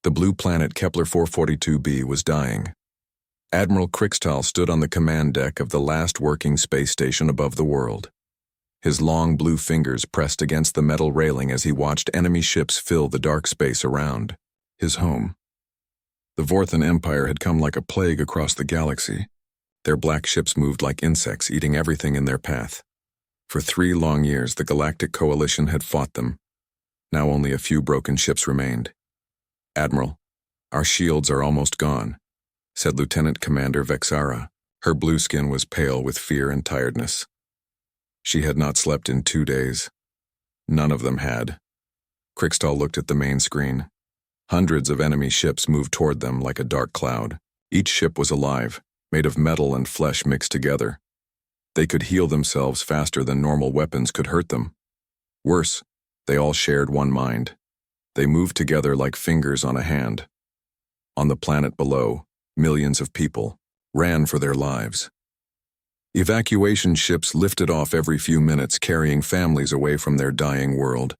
The blue planet Kepler 442b was dying. Admiral Krikstal stood on the command deck of the last working space station above the world. His long blue fingers pressed against the metal railing as he watched enemy ships fill the dark space around his home. The Vorthan Empire had come like a plague across the galaxy. Their black ships moved like insects, eating everything in their path. For 3 long years, the Galactic Coalition had fought them. Now only a few broken ships remained. "Admiral, our shields are almost gone," said Lieutenant Commander Vexara. Her blue skin was pale with fear and tiredness. She had not slept in 2 days. None of them had. Krikstal looked at the main screen. Hundreds of enemy ships moved toward them like a dark cloud. Each ship was alive, made of metal and flesh mixed together. They could heal themselves faster than normal weapons could hurt them. Worse, they all shared one mind. They moved together like fingers on a hand. On the planet below, millions of people ran for their lives. Evacuation ships lifted off every few minutes, carrying families away from their dying world.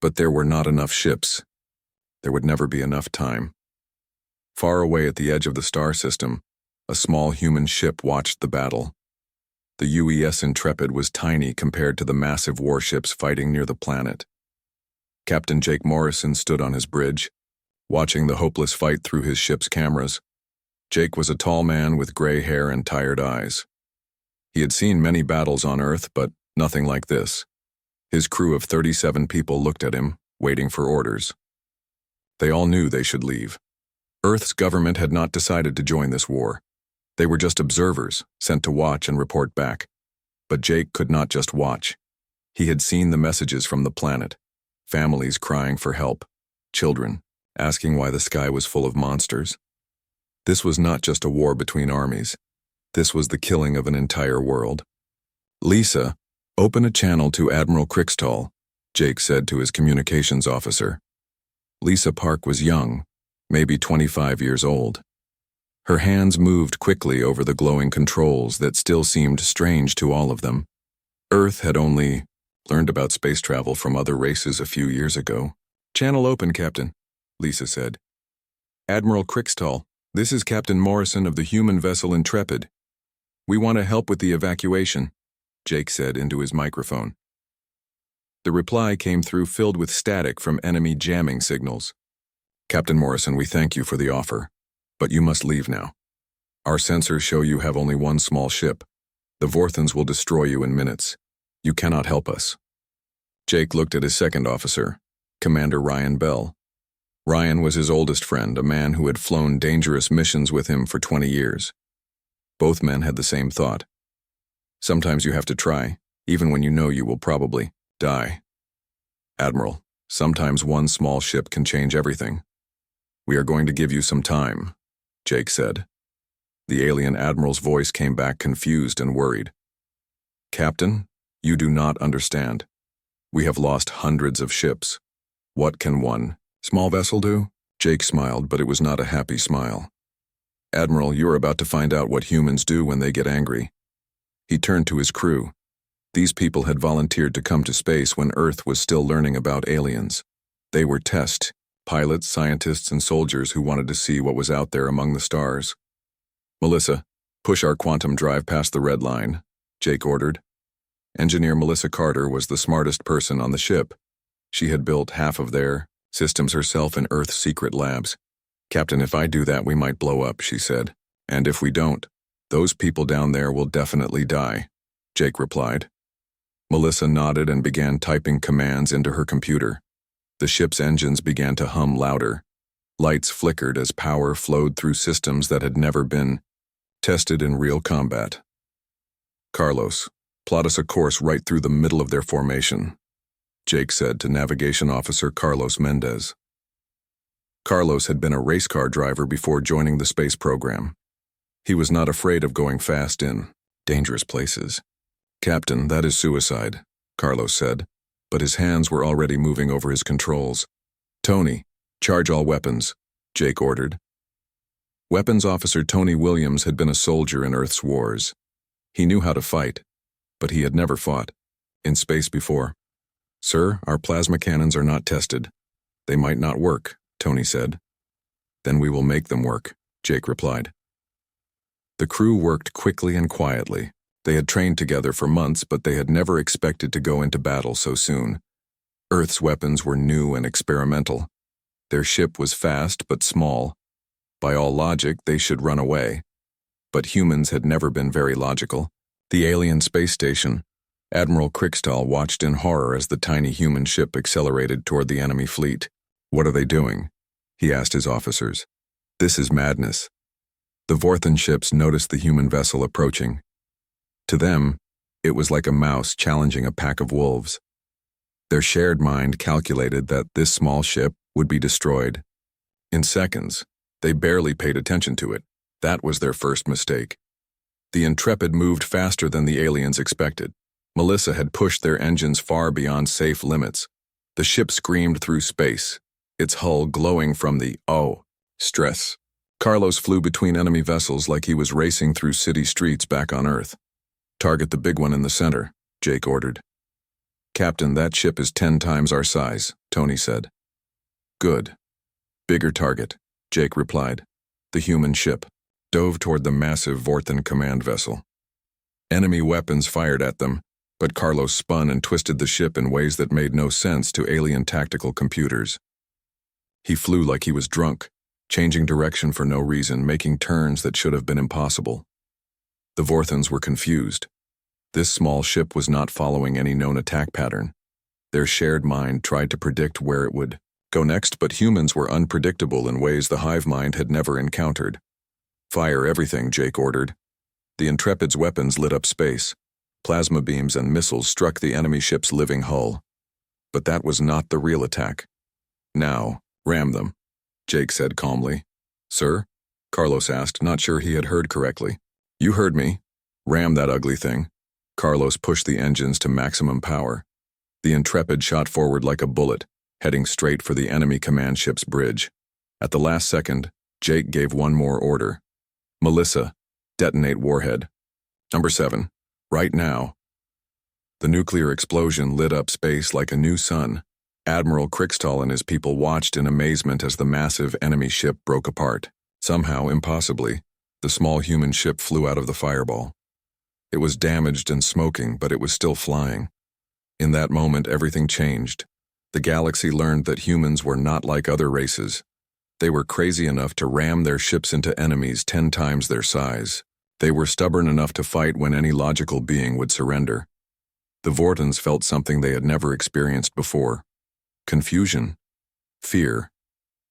But there were not enough ships. There would never be enough time. Far away at the edge of the star system, a small human ship watched the battle. The UES Intrepid was tiny compared to the massive warships fighting near the planet. Captain Jake Morrison stood on his bridge, watching the hopeless fight through his ship's cameras. Jake was a tall man with gray hair and tired eyes. He had seen many battles on Earth, but nothing like this. His crew of 37 people looked at him, waiting for orders. They all knew they should leave. Earth's government had not decided to join this war. They were just observers, sent to watch and report back. But Jake could not just watch. He had seen the messages from the planet. Families crying for help. Children asking why the sky was full of monsters. This was not just a war between armies. This was the killing of an entire world. "Lisa, open a channel to Admiral Krikstal," Jake said to his communications officer. Lisa Park was young, maybe 25 years old. Her hands moved quickly over the glowing controls that still seemed strange to all of them. Earth had only learned about space travel from other races a few years ago. "Channel open, Captain," Lisa said. "Admiral Krikstal, this is Captain Morrison of the human vessel Intrepid. We want to help with the evacuation," Jake said into his microphone. The reply came through filled with static from enemy jamming signals. "Captain Morrison, we thank you for the offer, but you must leave now. Our sensors show you have only one small ship. The Vorthans will destroy you in minutes. You cannot help us." Jake looked at his second officer, Commander Ryan Bell. Ryan was his oldest friend, a man who had flown dangerous missions with him for 20 years. Both men had the same thought. Sometimes you have to try, even when you know you will probably die. "Admiral, sometimes one small ship can change everything. We are going to give you some time," Jake said. The alien admiral's voice came back confused and worried. "Captain, you do not understand. We have lost hundreds of ships. What can one small vessel do?" Jake smiled, but it was not a happy smile. "Admiral, you are about to find out what humans do when they get angry." He turned to his crew. These people had volunteered to come to space when Earth was still learning about aliens. They were test pilots, scientists, and soldiers who wanted to see what was out there among the stars. "Melissa, push our quantum drive past the red line," Jake ordered. Engineer Melissa Carter was the smartest person on the ship. She had built half of their systems herself in Earth's secret labs. "Captain, if I do that, we might blow up," she said. "And if we don't, those people down there will definitely die," Jake replied. Melissa nodded and began typing commands into her computer. The ship's engines began to hum louder. Lights flickered as power flowed through systems that had never been tested in real combat. "Carlos, plot us a course right through the middle of their formation," Jake said to Navigation Officer Carlos Mendez. Carlos had been a race car driver before joining the space program. He was not afraid of going fast in dangerous places. "Captain, that is suicide," Carlos said, but his hands were already moving over his controls. "Tony, charge all weapons," Jake ordered. Weapons Officer Tony Williams had been a soldier in Earth's wars. He knew how to fight, but he had never fought in space before. "Sir, our plasma cannons are not tested. They might not work," Tony said. Then we will make them work, Jake replied. The crew worked quickly and quietly. They had trained together for months, but they had never expected to go into battle so soon. Earth's weapons were new and experimental. Their ship was fast but small. By all logic, they should run away. But humans had never been very logical. The alien space station. Admiral Krickstahl watched in horror as the tiny human ship accelerated toward the enemy fleet. "What are they doing?" he asked his officers. "This is madness." The Vorthan ships noticed the human vessel approaching. To them, it was like a mouse challenging a pack of wolves. Their shared mind calculated that this small ship would be destroyed. In seconds, they barely paid attention to it. That was their first mistake. The Intrepid moved faster than the aliens expected. Melissa had pushed their engines far beyond safe limits. The ship screamed through space, its hull glowing from the stress. Carlos flew between enemy vessels like he was racing through city streets back on Earth. "Target the big one in the center," Jake ordered. "Captain, that ship is 10 times our size," Tony said. "Good. Bigger target," Jake replied. The human ship dove toward the massive Vorthan command vessel. Enemy weapons fired at them, but Carlos spun and twisted the ship in ways that made no sense to alien tactical computers. He flew like he was drunk, changing direction for no reason, making turns that should have been impossible. The Vorthans were confused. This small ship was not following any known attack pattern. Their shared mind tried to predict where it would go next, but humans were unpredictable in ways the hive mind had never encountered. "Fire everything," Jake ordered. The Intrepid's weapons lit up space. Plasma beams and missiles struck the enemy ship's living hull. But that was not the real attack. "Now, ram them," Jake said calmly. "Sir?" Carlos asked, not sure he had heard correctly. "You heard me. Ram that ugly thing." Carlos pushed the engines to maximum power. The Intrepid shot forward like a bullet, heading straight for the enemy command ship's bridge. At the last second, Jake gave one more order. "Melissa, detonate warhead. Number 7, right now." The nuclear explosion lit up space like a new sun. Admiral Krickstahl and his people watched in amazement as the massive enemy ship broke apart. Somehow, impossibly, the small human ship flew out of the fireball. It was damaged and smoking, but it was still flying. In that moment, everything changed. The galaxy learned that humans were not like other races. They were crazy enough to ram their ships into enemies 10 times their size. They were stubborn enough to fight when any logical being would surrender. The Vortans felt something they had never experienced before. Confusion. Fear.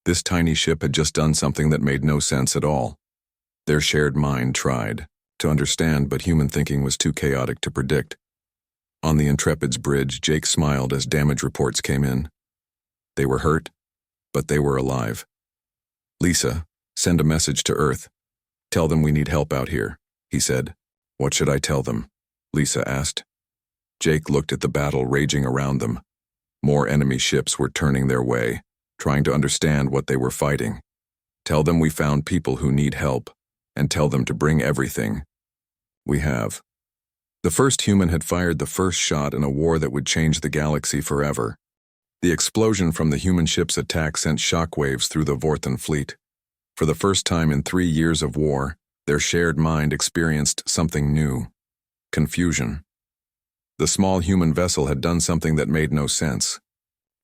This tiny ship had just done something that made no sense at all. Their shared mind tried to understand, but human thinking was too chaotic to predict. On the Intrepid's bridge, Jake smiled as damage reports came in. They were hurt, but they were alive. "Lisa, send a message to Earth. Tell them we need help out here," he said. "What should I tell them?" Lisa asked. Jake looked at the battle raging around them. More enemy ships were turning their way, trying to understand what they were fighting. "Tell them we found people who need help, and tell them to bring everything. We have." The first human had fired the first shot in a war that would change the galaxy forever. The explosion from the human ship's attack sent shockwaves through the Vorthan fleet. For the first time in 3 years of war, their shared mind experienced something new: confusion. The small human vessel had done something that made no sense.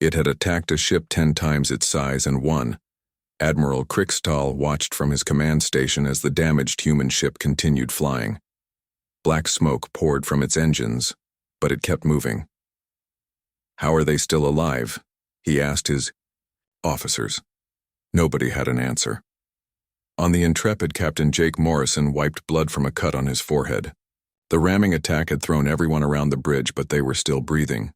It had attacked a ship 10 times its size and won. Admiral Krickstahl watched from his command station as the damaged human ship continued flying. Black smoke poured from its engines, but it kept moving. "How are they still alive?" he asked his officers. Nobody had an answer. On the Intrepid, Captain Jake Morrison wiped blood from a cut on his forehead. The ramming attack had thrown everyone around the bridge, but they were still breathing.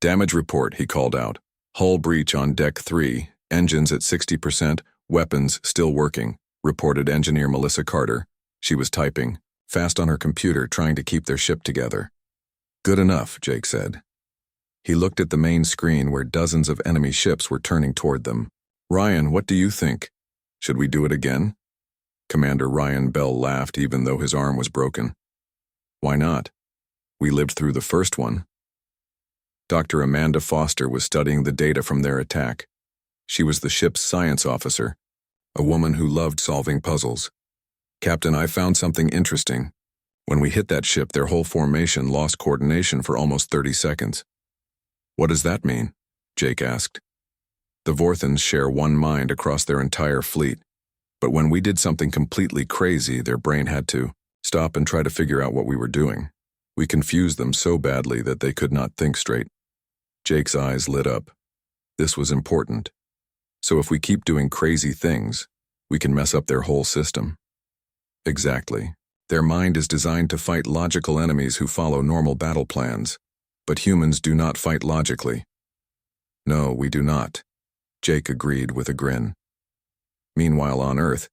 "Damage report," he called out. "Hull breach on deck 3, engines at 60%, weapons still working," reported Engineer Melissa Carter. She was typing, fast on her computer, trying to keep their ship together. "Good enough," Jake said. He looked at the main screen where dozens of enemy ships were turning toward them. "Ryan, what do you think? Should we do it again?" Commander Ryan Bell laughed, even though his arm was broken. "Why not? We lived through the first one." Dr. Amanda Foster was studying the data from their attack. She was the ship's science officer. a woman who loved solving puzzles. "Captain, I found something interesting. When we hit that ship, their whole formation lost coordination for almost 30 seconds. "What does that mean?" Jake asked. "The Vorthans share one mind across their entire fleet, but when we did something completely crazy, their brain had to stop and try to figure out what we were doing. We confused them so badly that they could not think straight." Jake's eyes lit up. This was important. So if we keep doing crazy things, we can mess up their whole system. Exactly. Their mind is designed to fight logical enemies who follow normal battle plans, but humans do not fight logically. "No, we do not," Jake agreed with a grin. Meanwhile on Earth,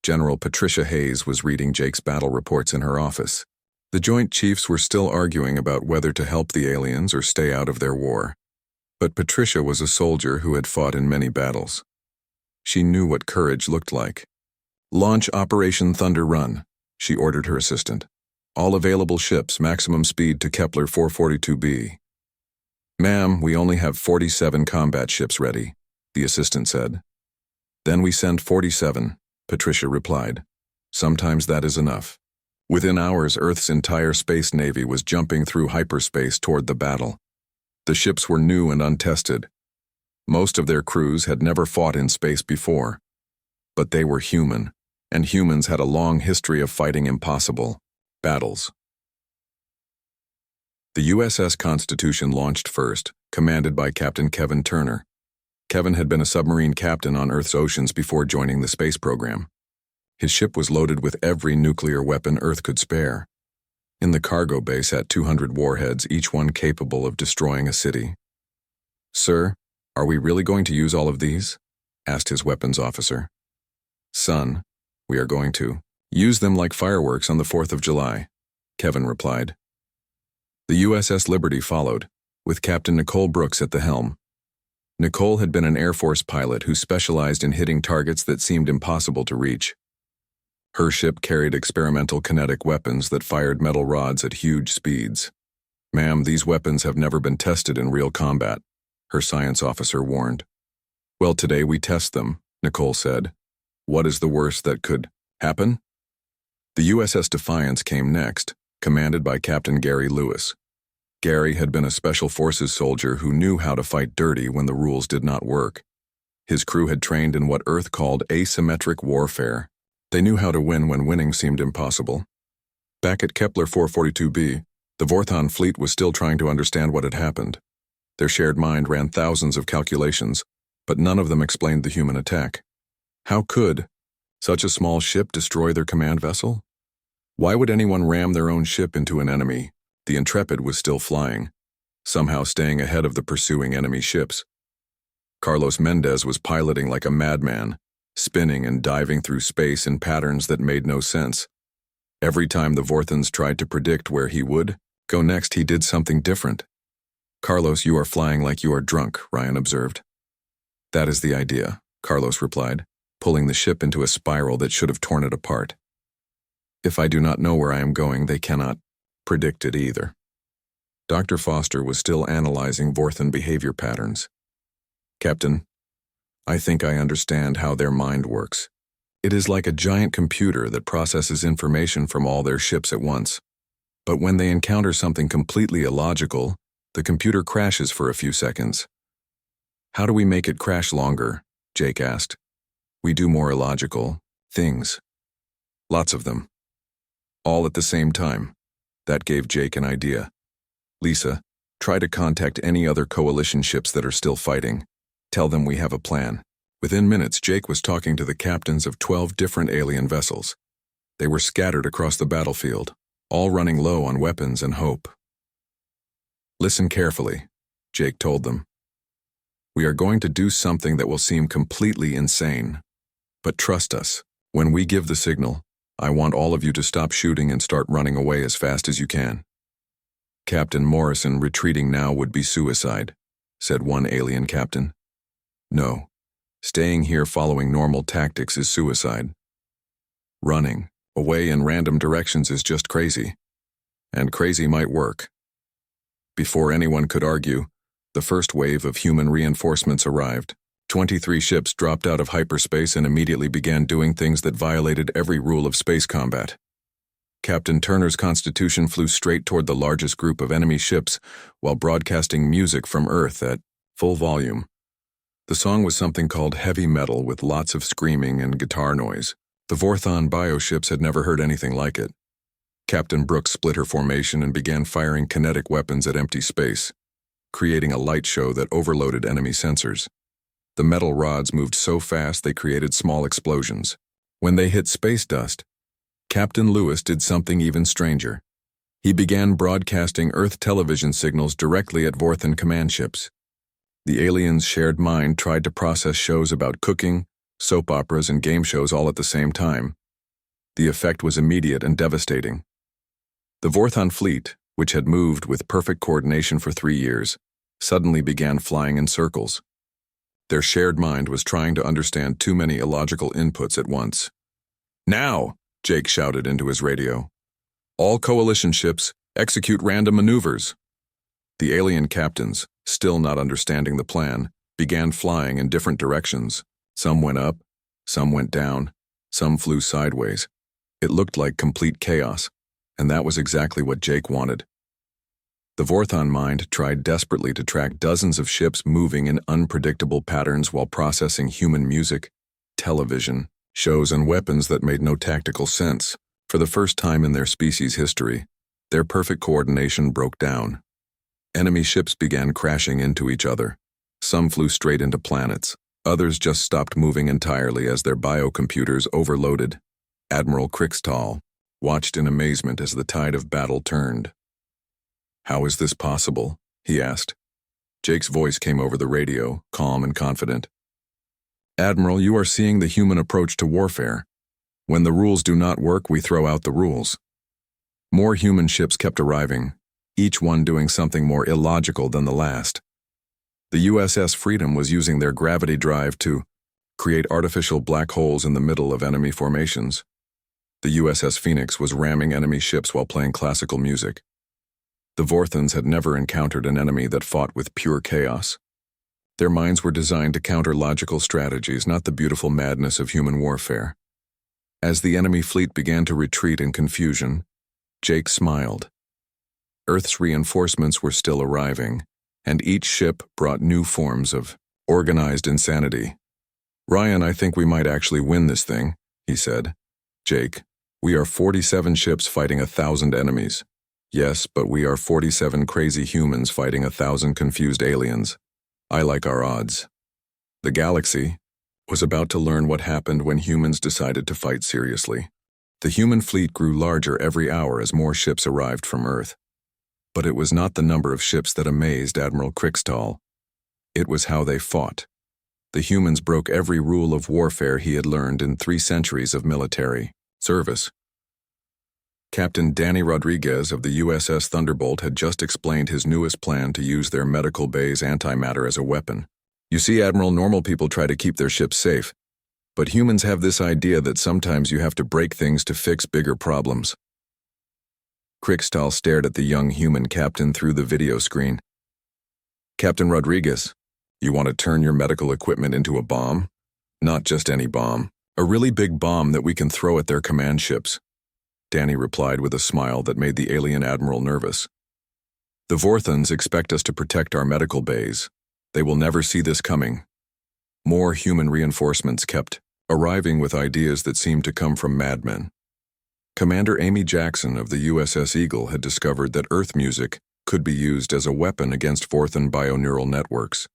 General Patricia Hayes was reading Jake's battle reports in her office. The Joint Chiefs were still arguing about whether to help the aliens or stay out of their war. But Patricia was a soldier who had fought in many battles. She knew what courage looked like. "Launch Operation Thunder Run," she ordered her assistant. "All available ships, maximum speed to Kepler 442b. "Ma'am, we only have 47 combat ships ready," the assistant said. "Then we send 47, Patricia replied. "Sometimes that is enough." Within hours, Earth's entire space navy was jumping through hyperspace toward the battle. The ships were new and untested. Most of their crews had never fought in space before. But they were human, and humans had a long history of fighting impossible battles. The USS Constitution launched first, commanded by Captain Kevin Turner. Kevin had been a submarine captain on Earth's oceans before joining the space program. His ship was loaded with every nuclear weapon Earth could spare. In the cargo bay sat 200 warheads, each one capable of destroying a city. "Sir, are we really going to use all of these?" asked his weapons officer. "Son, we are going to use them like fireworks on the 4th of July, Kevin replied. The USS Liberty followed, with Captain Nicole Brooks at the helm. Nicole had been an Air Force pilot who specialized in hitting targets that seemed impossible to reach. Her ship carried experimental kinetic weapons that fired metal rods at huge speeds. "Ma'am, these weapons have never been tested in real combat," her science officer warned. "Well, today we test them," Nicole said. "What is the worst that could happen?" The USS Defiance came next, commanded by Captain Gary Lewis. Gary had been a Special Forces soldier who knew how to fight dirty when the rules did not work. His crew had trained in what Earth called asymmetric warfare. They knew how to win when winning seemed impossible. Back at Kepler 442b, the Vorthon fleet was still trying to understand what had happened. Their shared mind ran thousands of calculations, but none of them explained the human attack. How could such a small ship destroy their command vessel? Why would anyone ram their own ship into an enemy? The Intrepid was still flying, somehow staying ahead of the pursuing enemy ships. Carlos Mendez was piloting like a madman, spinning and diving through space in patterns that made no sense. Every time the Vorthans tried to predict where he would go next, he did something different. "Carlos, you are flying like you are drunk," Ryan observed. "That is the idea," Carlos replied, pulling the ship into a spiral that should have torn it apart. "If I do not know where I am going, they cannot predict it either." Dr. Foster was still analyzing Vorthan behavior patterns. "Captain, I think I understand how their mind works. It is like a giant computer that processes information from all their ships at once. But when they encounter something completely illogical, the computer crashes for a few seconds." "How do we make it crash longer?" Jake asked. "We do more illogical things. Lots of them. All at the same time." That gave Jake an idea. "Lisa, try to contact any other coalition ships that are still fighting. Tell them we have a plan." Within minutes, Jake was talking to the captains of 12 different alien vessels. They were scattered across the battlefield, all running low on weapons and hope. "Listen carefully," Jake told them. "We are going to do something that will seem completely insane. But trust us, when we give the signal, I want all of you to stop shooting and start running away as fast as you can." "Captain Morrison, retreating now would be suicide," said one alien captain. "No. Staying here following normal tactics is suicide. Running away in random directions is just crazy. And crazy might work." Before anyone could argue, the first wave of human reinforcements arrived. 23 ships dropped out of hyperspace and immediately began doing things that violated every rule of space combat. Captain Turner's Constitution flew straight toward the largest group of enemy ships while broadcasting music from Earth at full volume. The song was something called heavy metal with lots of screaming and guitar noise. The Vorthon bioships had never heard anything like it. Captain Brooks split her formation and began firing kinetic weapons at empty space, creating a light show that overloaded enemy sensors. The metal rods moved so fast they created small explosions. When they hit space dust, Captain Lewis did something even stranger. He began broadcasting Earth television signals directly at Vorthon command ships. The aliens' shared mind tried to process shows about cooking, soap operas, and game shows all at the same time. The effect was immediate and devastating. The Vorthon fleet, which had moved with perfect coordination for 3 years, suddenly began flying in circles. Their shared mind was trying to understand too many illogical inputs at once. "Now!" Jake shouted into his radio. "All coalition ships, execute random maneuvers." The alien captains, still not understanding the plan, began flying in different directions. Some went up, some went down, some flew sideways. It looked like complete chaos, and that was exactly what Jake wanted. The Vorthon mind tried desperately to track dozens of ships moving in unpredictable patterns while processing human music, television, shows, and weapons that made no tactical sense. For the first time in their species' history, their perfect coordination broke down. Enemy ships began crashing into each other. Some flew straight into planets. Others just stopped moving entirely as their biocomputers overloaded. Admiral Krickstahl watched in amazement as the tide of battle turned. "How is this possible?" he asked. Jake's voice came over the radio, calm and confident. "Admiral, you are seeing the human approach to warfare. When the rules do not work, we throw out the rules." More human ships kept arriving, each one doing something more illogical than the last. The USS Freedom was using their gravity drive to create artificial black holes in the middle of enemy formations. The USS Phoenix was ramming enemy ships while playing classical music. The Vorthons had never encountered an enemy that fought with pure chaos. Their minds were designed to counter logical strategies, not the beautiful madness of human warfare. As the enemy fleet began to retreat in confusion, Jake smiled. Earth's reinforcements were still arriving, and each ship brought new forms of organized insanity. "Ryan, I think we might actually win this thing," he said. "Jake, we are 47 ships fighting 1,000 enemies. Yes, but we are 47 crazy humans fighting 1,000 confused aliens. I like our odds." The galaxy was about to learn what happened when humans decided to fight seriously. The human fleet grew larger every hour as more ships arrived from Earth. But it was not the number of ships that amazed Admiral Krickstahl. It was how they fought. The humans broke every rule of warfare he had learned in 3 centuries of military service. Captain Danny Rodriguez of the USS Thunderbolt had just explained his newest plan to use their medical bay's antimatter as a weapon. "You see, Admiral, normal people try to keep their ships safe, but humans have this idea that sometimes you have to break things to fix bigger problems." Krickstahl stared at the young human captain through the video screen. "Captain Rodriguez, you want to turn your medical equipment into a bomb? Not just any bomb. A really big bomb that we can throw at their command ships." Danny replied with a smile that made the alien admiral nervous. "The Vorthons expect us to protect our medical bays. They will never see this coming." More human reinforcements kept arriving with ideas that seemed to come from madmen. Commander Amy Jackson of the USS Eagle had discovered that Earth music could be used as a weapon against Vorthon bioneural networks.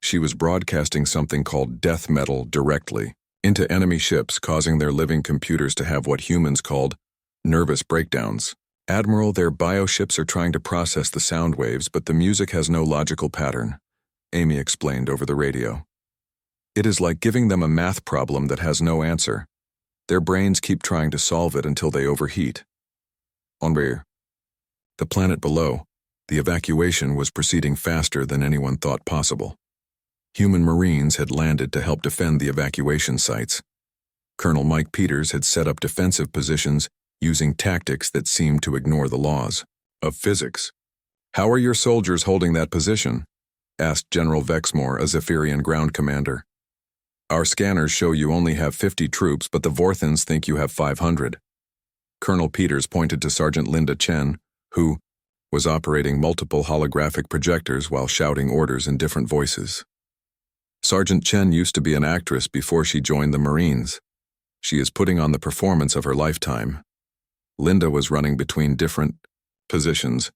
She was broadcasting something called death metal directly into enemy ships, causing their living computers to have what humans called nervous breakdowns. "Admiral, their bioships are trying to process the sound waves, but the music has no logical pattern," Amy explained over the radio. "It is like giving them a math problem that has no answer. Their brains keep trying to solve it until they overheat." On the planet below, the evacuation was proceeding faster than anyone thought possible. Human Marines had landed to help defend the evacuation sites. Colonel Mike Peters had set up defensive positions using tactics that seemed to ignore the laws of physics. "How are your soldiers holding that position?" asked General Vexmore, a Zephyrian ground commander. Our scanners show you only have 50 troops, but the Vorthans think you have 500. Colonel Peters pointed to Sergeant Linda Chen, who was operating multiple holographic projectors while shouting orders in different voices. Sergeant Chen used to be an actress before she joined the Marines. She is putting on the performance of her lifetime. Linda was running between different positions,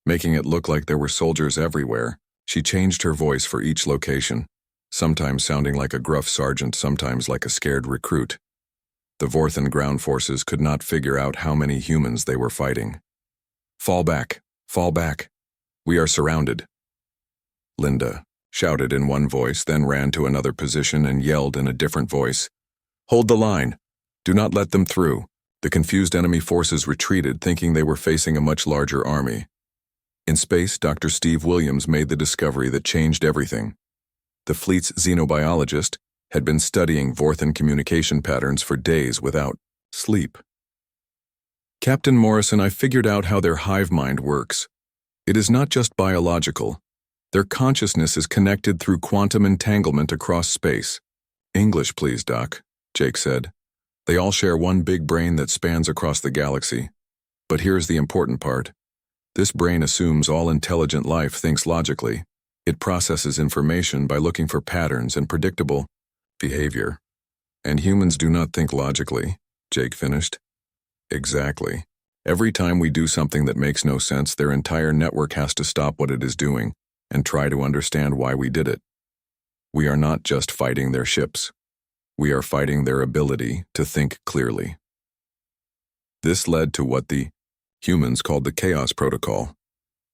making it look like there were soldiers everywhere. She changed her voice for each location, sometimes sounding like a gruff sergeant, sometimes like a scared recruit. The Vorthan ground forces could not figure out how many humans they were fighting. Fall back, fall back. We are surrounded. Linda shouted in one voice, then ran to another position and yelled in a different voice. Hold the line. Do not let them through. The confused enemy forces retreated, thinking they were facing a much larger army. In space, Dr. Steve Williams made the discovery that changed everything. The fleet's xenobiologist had been studying Vorthan communication patterns for days without sleep. Captain Morrison, I figured out how their hive mind works. It is not just biological. Their consciousness is connected through quantum entanglement across space. English, please, Doc, Jake said. They all share one big brain that spans across the galaxy. But here's the important part. This brain assumes all intelligent life thinks logically. It processes information by looking for patterns and predictable behavior. And humans do not think logically, Jake finished. Exactly. Every time we do something that makes no sense, their entire network has to stop what it is doing and try to understand why we did it. We are not just fighting their ships. We are fighting their ability to think clearly. This led to what the humans called the Chaos Protocol.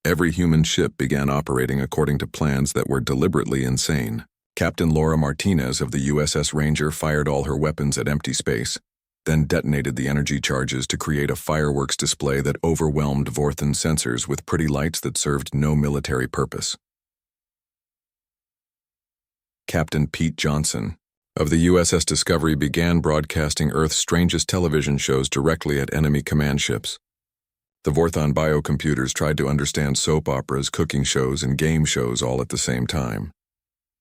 Every human ship began operating according to plans that were deliberately insane. Captain Laura Martinez of the USS Ranger fired all her weapons at empty space, then detonated the energy charges to create a fireworks display that overwhelmed Vorthan sensors with pretty lights that served no military purpose. Captain Pete Johnson of the USS Discovery began broadcasting Earth's strangest television shows directly at enemy command ships. The Vorthon biocomputers tried to understand soap operas, cooking shows, and game shows all at the same time.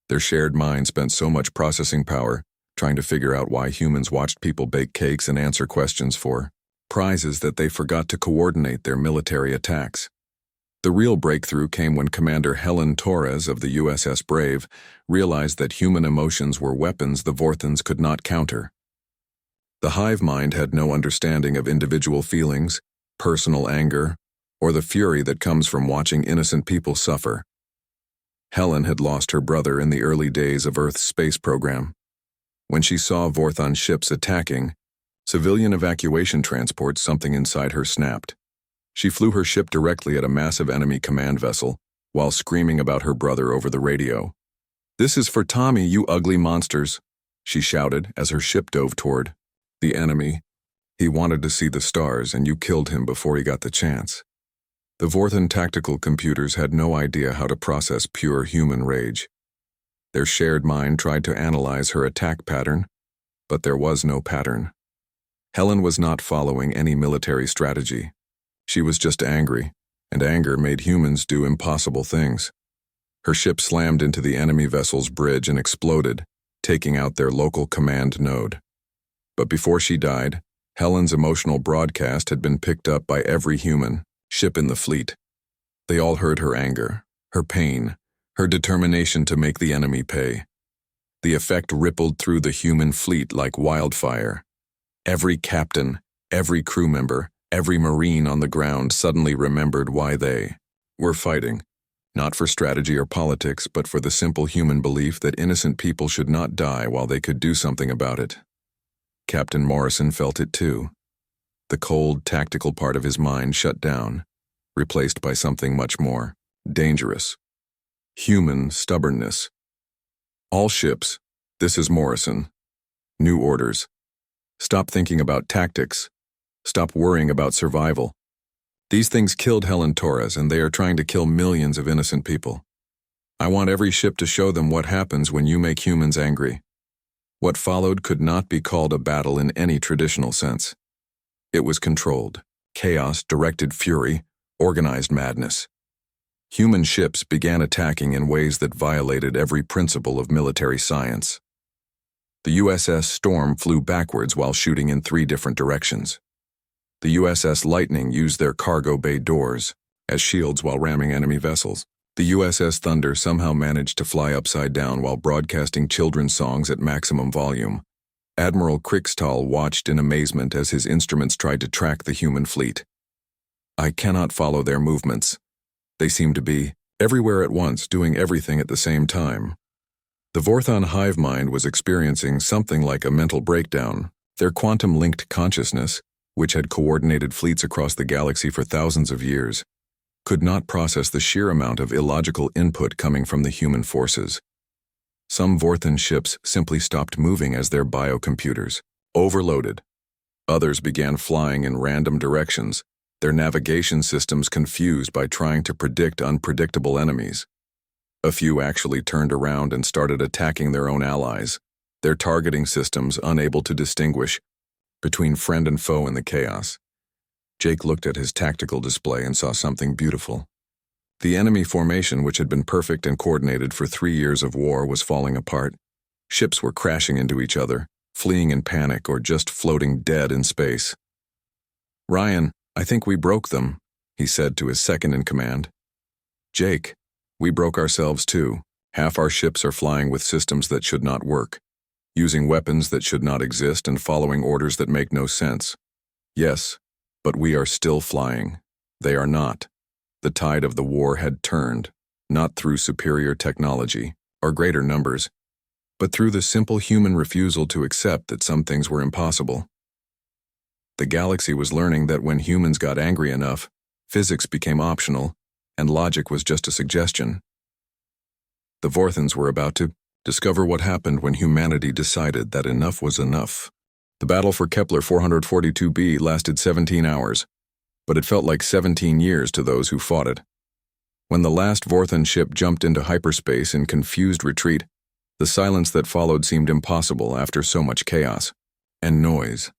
Their shared mind spent so much processing power trying to figure out why humans watched people bake cakes and answer questions for prizes that they forgot to coordinate their military attacks. The real breakthrough came when Commander Helen Torres of the USS Brave realized that human emotions were weapons the Vorthans could not counter. The hive mind had no understanding of individual feelings, personal anger, or the fury that comes from watching innocent people suffer. Helen had lost her brother in the early days of Earth's space program. When she saw Vorthon ships attacking civilian evacuation transports, something inside her snapped. She flew her ship directly at a massive enemy command vessel while screaming about her brother over the radio. "This is for Tommy, you ugly monsters," she shouted as her ship dove toward the enemy. "He wanted to see the stars, and you killed him before he got the chance." The Vorthan tactical computers had no idea how to process pure human rage. Their shared mind tried to analyze her attack pattern, but there was no pattern. Helen was not following any military strategy. She was just angry, and anger made humans do impossible things. Her ship slammed into the enemy vessel's bridge and exploded, taking out their local command node. But before she died, Helen's emotional broadcast had been picked up by every human ship in the fleet. They all heard her anger, her pain, her determination to make the enemy pay. The effect rippled through the human fleet like wildfire. Every captain, every crew member, every Marine on the ground suddenly remembered why they were fighting, not for strategy or politics, but for the simple human belief that innocent people should not die while they could do something about it. Captain Morrison felt it too. The cold, tactical part of his mind shut down, replaced by something much more dangerous. Human stubbornness. "All ships, this is Morrison. New orders. Stop thinking about tactics. Stop worrying about survival. These things killed Helen Torres, and they are trying to kill millions of innocent people. I want every ship to show them what happens when you make humans angry." What followed could not be called a battle in any traditional sense. It was controlled, chaos, directed fury, organized madness. human ships began attacking in ways that violated every principle of military science. The USS Storm flew backwards while shooting in 3 different directions. The USS Lightning used their cargo bay doors as shields while ramming enemy vessels. The USS Thunder somehow managed to fly upside down while broadcasting children's songs at maximum volume. Admiral Kriegstall watched in amazement as his instruments tried to track the human fleet. "I cannot follow their movements. They seem to be everywhere at once, doing everything at the same time." The Vorthon hive mind was experiencing something like a mental breakdown. Their quantum-linked consciousness, which had coordinated fleets across the galaxy for thousands of years, could not process the sheer amount of illogical input coming from the human forces. Some Vorthon ships simply stopped moving as their biocomputers overloaded. Others began flying in random directions, their navigation systems confused by trying to predict unpredictable enemies. A few actually turned around and started attacking their own allies, their targeting systems unable to distinguish between friend and foe in the chaos. Jake looked at his tactical display and saw something beautiful. The enemy formation, which had been perfect and coordinated for 3 years of war, was falling apart. Ships were crashing into each other, fleeing in panic or just floating dead in space. "Ryan, I think we broke them," he said to his second-in-command. "Jake, we broke ourselves too. Half our ships are flying with systems that should not work, using weapons that should not exist and following orders that make no sense. Yes, but we are still flying. They are not. The tide of the war had turned, not through superior technology or greater numbers, but through the simple human refusal to accept that some things were impossible. The galaxy was learning that when humans got angry enough, physics became optional, and logic was just a suggestion. The Vorthons were about to discover what happened when humanity decided that enough was enough. The battle for Kepler 442b lasted 17 hours, but it felt like 17 years to those who fought it. When the last Vorthon ship jumped into hyperspace in confused retreat, the silence that followed seemed impossible after so much chaos and noise.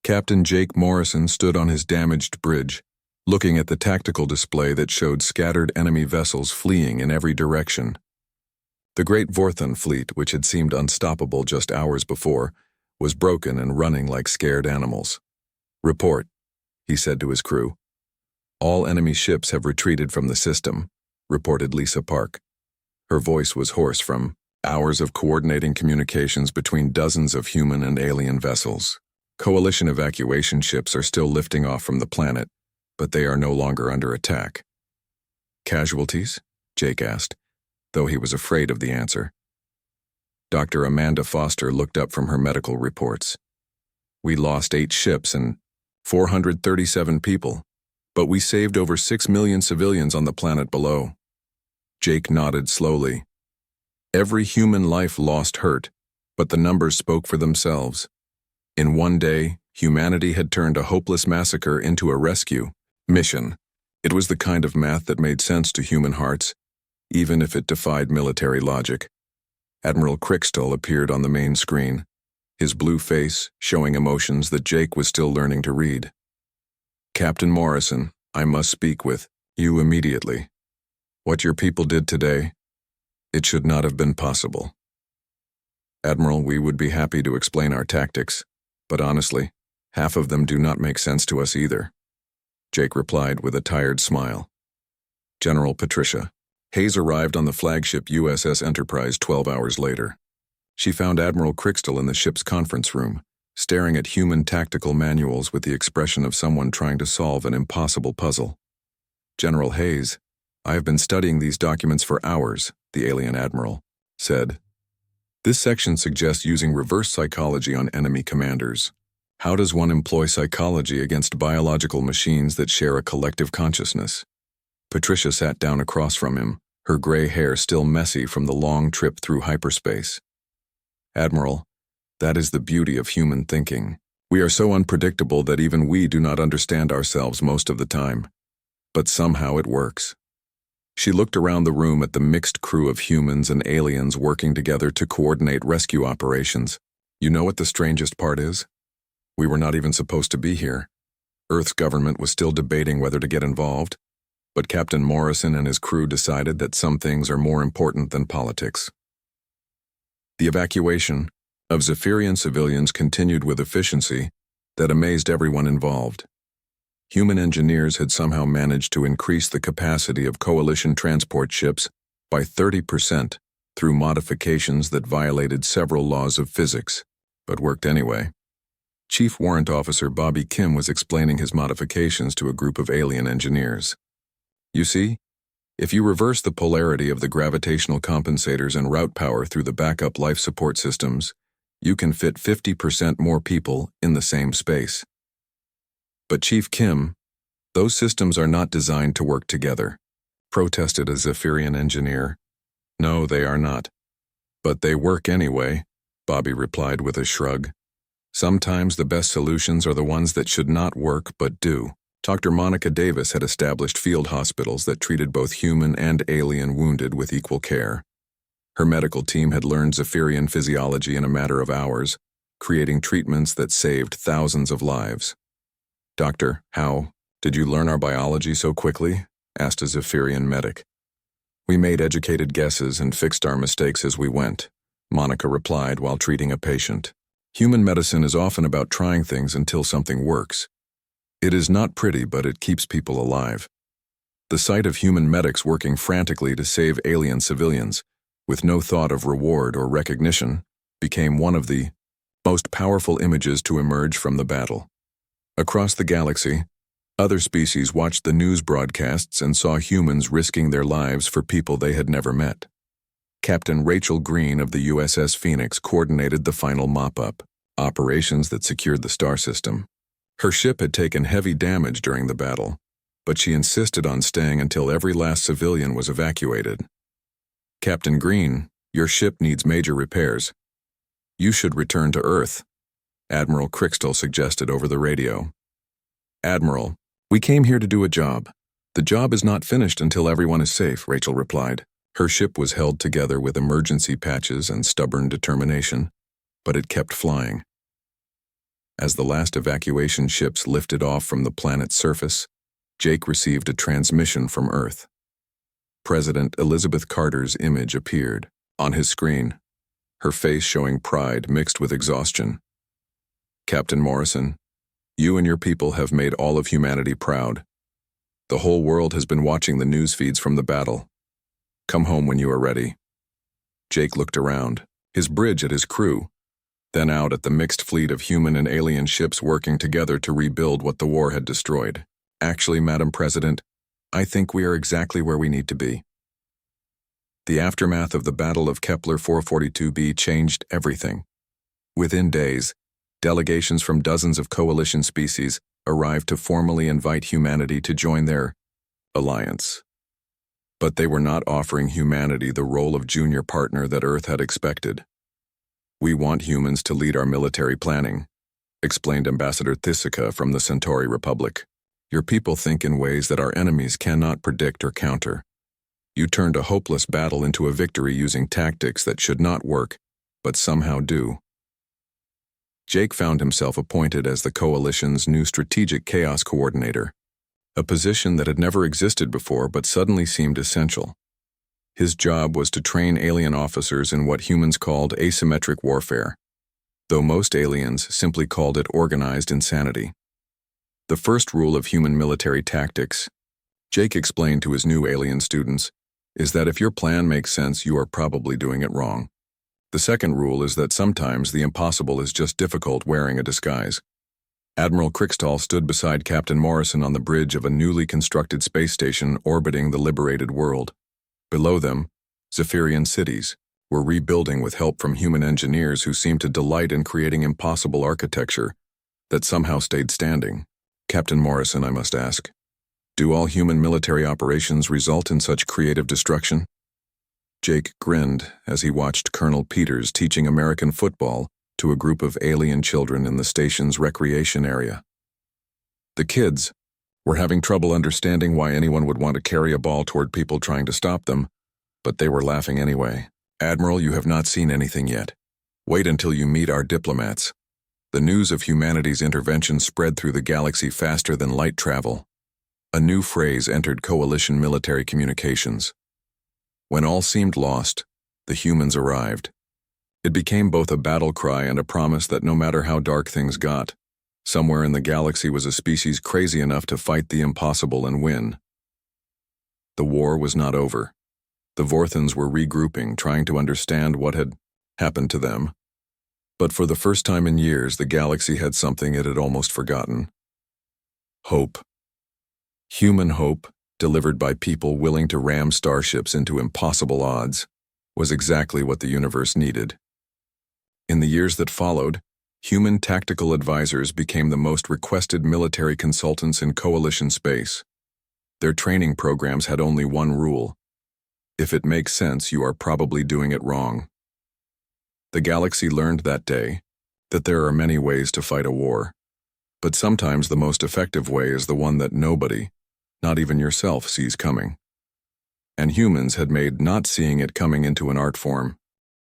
Captain Jake Morrison stood on his damaged bridge, looking at the tactical display that showed scattered enemy vessels fleeing in every direction. The great Vorthon fleet, which had seemed unstoppable just hours before, was broken and running like scared animals. "Report," he said to his crew. "All enemy ships have retreated from the system," reported Lisa Park. Her voice was hoarse from hours of coordinating communications between dozens of human and alien vessels. Coalition evacuation ships are still lifting off from the planet, but they are no longer under attack. "Casualties?" Jake asked, though he was afraid of the answer. Dr. Amanda Foster looked up from her medical reports. "We lost 8 ships and 437 people, but we saved over 6 million civilians on the planet below." Jake nodded slowly. Every human life lost hurt, but the numbers spoke for themselves. In one day, humanity had turned a hopeless massacre into a rescue mission. It was the kind of math that made sense to human hearts, even if it defied military logic. Admiral Kriegstall appeared on the main screen, his blue face showing emotions that Jake was still learning to read. "Captain Morrison, I must speak with you immediately. What your people did today, it should not have been possible." "Admiral, we would be happy to explain our tactics, but honestly, half of them do not make sense to us either," Jake replied with a tired smile. "General Patricia." Hayes arrived on the flagship USS Enterprise 12 hours later. She found Admiral Kriegstall in the ship's conference room, staring at human tactical manuals with the expression of someone trying to solve an impossible puzzle. "General Hayes, I have been studying these documents for hours," the alien admiral said. "This section suggests using reverse psychology on enemy commanders. How does one employ psychology against biological machines that share a collective consciousness?" Patricia sat down across from him, her gray hair still messy from the long trip through hyperspace. "Admiral, that is the beauty of human thinking. We are so unpredictable that even we do not understand ourselves most of the time. But somehow it works." She looked around the room at the mixed crew of humans and aliens working together to coordinate rescue operations. "You know what the strangest part is? We were not even supposed to be here. Earth's government was still debating whether to get involved. but Captain Morrison and his crew decided that some things are more important than politics. The evacuation of Zephyrian civilians continued with efficiency that amazed everyone involved. Human engineers had somehow managed to increase the capacity of coalition transport ships by 30% through modifications that violated several laws of physics, but worked anyway. Chief Warrant Officer Bobby Kim was explaining his modifications to a group of alien engineers. You see, if you reverse the polarity of the gravitational compensators and route power through the backup life support systems, you can fit 50% more people in the same space. But Chief Kim, those systems are not designed to work together, protested a Zephyrian engineer. No, they are not. But they work anyway, Bobby replied with a shrug. Sometimes the best solutions are the ones that should not work but do. Dr. Monica Davis had established field hospitals that treated both human and alien wounded with equal care. Her medical team had learned Zephyrian physiology in a matter of hours, creating treatments that saved thousands of lives. Doctor, how did you learn our biology so quickly? Asked a Zephyrian medic. We made educated guesses and fixed our mistakes as we went, Monica replied while treating a patient. Human medicine is often about trying things until something works. It is not pretty, but it keeps people alive. The sight of human medics working frantically to save alien civilians, with no thought of reward or recognition, became one of the most powerful images to emerge from the battle. Across the galaxy, other species watched the news broadcasts and saw humans risking their lives for people they had never met. Captain Rachel Green of the USS Phoenix coordinated the final mop-up, operations that secured the star system. Her ship had taken heavy damage during the battle, but she insisted on staying until every last civilian was evacuated. Captain Green, your ship needs major repairs. You should return to Earth, Admiral Crixtal suggested over the radio. Admiral, we came here to do a job. The job is not finished until everyone is safe, Rachel replied. Her ship was held together with emergency patches and stubborn determination, but it kept flying. As the last evacuation ships lifted off from the planet's surface, Jake received a transmission from Earth. President Elizabeth Carter's image appeared on his screen, her face showing pride mixed with exhaustion. Captain Morrison, you and your people have made all of humanity proud. The whole world has been watching the news feeds from the battle. Come home when you are ready. Jake looked around, his bridge at his crew, then out at the mixed fleet of human and alien ships working together to rebuild what the war had destroyed. Actually, Madam President, I think we are exactly where we need to be. The aftermath of the Battle of Kepler 442b changed everything. Within days, delegations from dozens of coalition species arrived to formally invite humanity to join their alliance. But they were not offering humanity the role of junior partner that Earth had expected. We want humans to lead our military planning, explained Ambassador Thissika from the Centauri Republic. Your people think in ways that our enemies cannot predict or counter. You turned a hopeless battle into a victory using tactics that should not work, but somehow do. Jake found himself appointed as the coalition's new strategic chaos coordinator, a position that had never existed before but suddenly seemed essential. His job was to train alien officers in what humans called asymmetric warfare, though most aliens simply called it organized insanity. The first rule of human military tactics, Jake explained to his new alien students, is that if your plan makes sense, you are probably doing it wrong. The second rule is that sometimes the impossible is just difficult wearing a disguise. Admiral Crixtal stood beside Captain Morrison on the bridge of a newly constructed space station orbiting the liberated world. Below them, Zephyrian cities were rebuilding with help from human engineers who seemed to delight in creating impossible architecture that somehow stayed standing. Captain Morrison, I must ask, do all human military operations result in such creative destruction? Jake grinned as he watched Colonel Peters teaching American football to a group of alien children in the station's recreation area. The kids were having trouble understanding why anyone would want to carry a ball toward people trying to stop them, but they were laughing anyway. Admiral, you have not seen anything yet. Wait until you meet our diplomats. The news of humanity's intervention spread through the galaxy faster than light travel. A new phrase entered coalition military communications. When all seemed lost, the humans arrived. It became both a battle cry and a promise that no matter how dark things got, somewhere in the galaxy was a species crazy enough to fight the impossible and win. The war was not over. The Vorthans were regrouping, trying to understand what had happened to them. But for the first time in years, the galaxy had something it had almost forgotten. Hope. Human hope, delivered by people willing to ram starships into impossible odds, was exactly what the universe needed. In the years that followed, human tactical advisors became the most requested military consultants in coalition space. Their training programs had only one rule: if it makes sense, you are probably doing it wrong. The galaxy learned that day that there are many ways to fight a war, but sometimes the most effective way is the one that nobody, not even yourself, sees coming. And humans had made not seeing it coming into an art form.